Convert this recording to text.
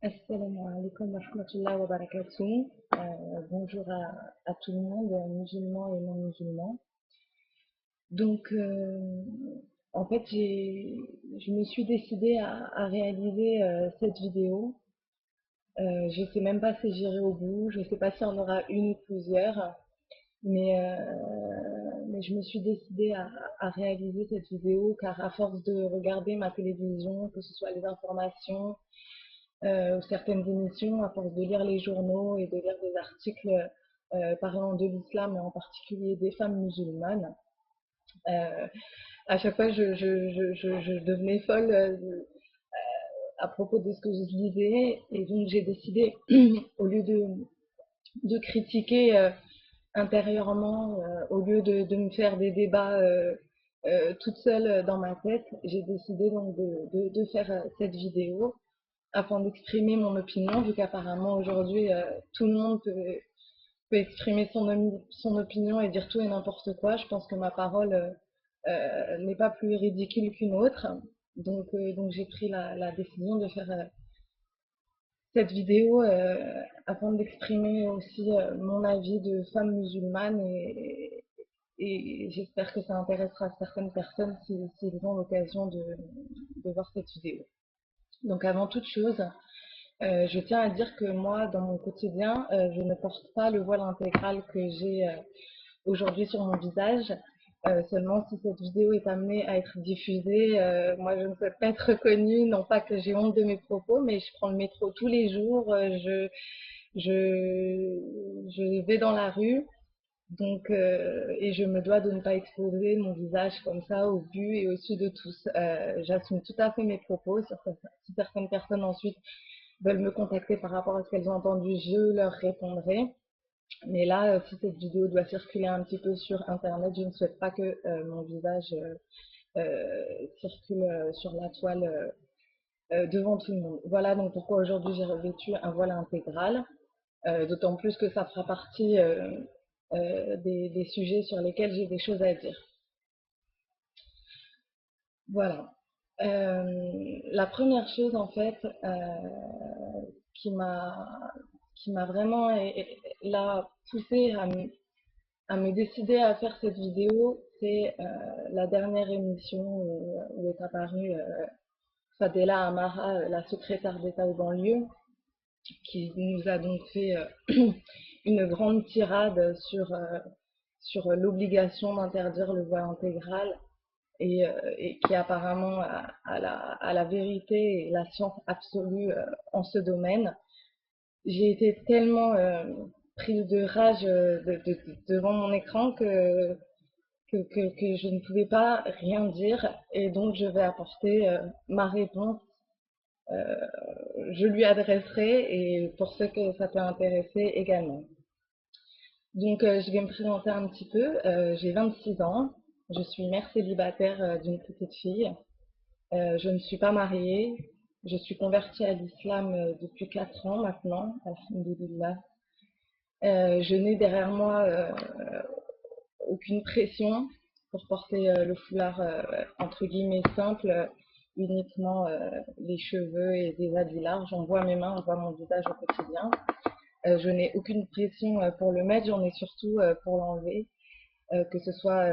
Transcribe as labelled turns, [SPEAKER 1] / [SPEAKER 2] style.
[SPEAKER 1] Assalamu alaikum wa rahmatullahi wa barakatuh. Bonjour à tout le monde, musulmans et non musulmans. Donc, en fait, je me suis décidée à réaliser cette vidéo. Je sais même pas si j'irai au bout, je sais pas s'il y en aura une ou plusieurs, mais je me suis décidée à réaliser cette vidéo car à force de regarder ma télévision, que ce soit les informations, certaines émissions, à force de lire les journaux et de lire des articles parlant de l'islam et en particulier des femmes musulmanes. Euh, à chaque fois, je devenais folle à propos de ce que je lisais et donc j'ai décidé, au lieu de critiquer intérieurement, au lieu de me faire des débats toute seule dans ma tête, j'ai décidé donc de faire cette vidéo afin d'exprimer mon opinion, vu qu'apparemment aujourd'hui tout le monde peut exprimer son opinion et dire tout et n'importe quoi. Je pense que ma parole n'est pas plus ridicule qu'une autre. Donc j'ai pris la décision de faire cette vidéo afin d'exprimer aussi mon avis de femme musulmane et j'espère que ça intéressera certaines personnes s'ils ont l'occasion de voir cette vidéo. Donc avant toute chose, je tiens à dire que moi, dans mon quotidien, je ne porte pas le voile intégral que j'ai aujourd'hui sur mon visage. Seulement, si cette vidéo est amenée à être diffusée, moi, je ne souhaite pas être reconnue. Non pas que j'ai honte de mes propos, mais je prends le métro tous les jours. Je vais dans la rue. Donc, et je me dois de ne pas exposer mon visage comme ça au vu et au su de tous. J'assume tout à fait mes propos. Si certaines personnes ensuite veulent me contacter par rapport à ce qu'elles ont entendu, je leur répondrai. Mais là, si cette vidéo doit circuler un petit peu sur Internet, je ne souhaite pas que mon visage circule sur la toile devant tout le monde. Voilà donc pourquoi aujourd'hui j'ai revêtu un voile intégral, d'autant plus que ça fera partie des sujets sur lesquels j'ai des choses à dire. Voilà. La première chose en fait qui m'a qui m'a vraiment là poussé à me décider à faire cette vidéo, c'est la dernière émission où est apparue Fadela Amara, la secrétaire d'État aux banlieues, qui nous a donc fait une grande tirade sur l'obligation d'interdire le voile intégral et qui apparemment a la vérité et la science absolue en ce domaine. J'ai été tellement prise de rage devant mon écran que je ne pouvais pas rien dire et donc je vais apporter ma réponse. Euh, je lui adresserai et pour ceux que ça peut intéresser également. Donc je vais me présenter un petit peu. J'ai 26 ans. Je suis mère célibataire d'une petite fille. Je ne suis pas mariée. Je suis convertie à l'islam depuis 4 ans maintenant. Alhamdulillah. Je n'ai derrière moi aucune pression pour porter le foulard entre guillemets simple, uniquement les cheveux et des habits larges. On voit mes mains, on voit mon visage au quotidien. Je n'ai aucune pression pour le mettre, j'en ai surtout pour l'enlever, que ce soit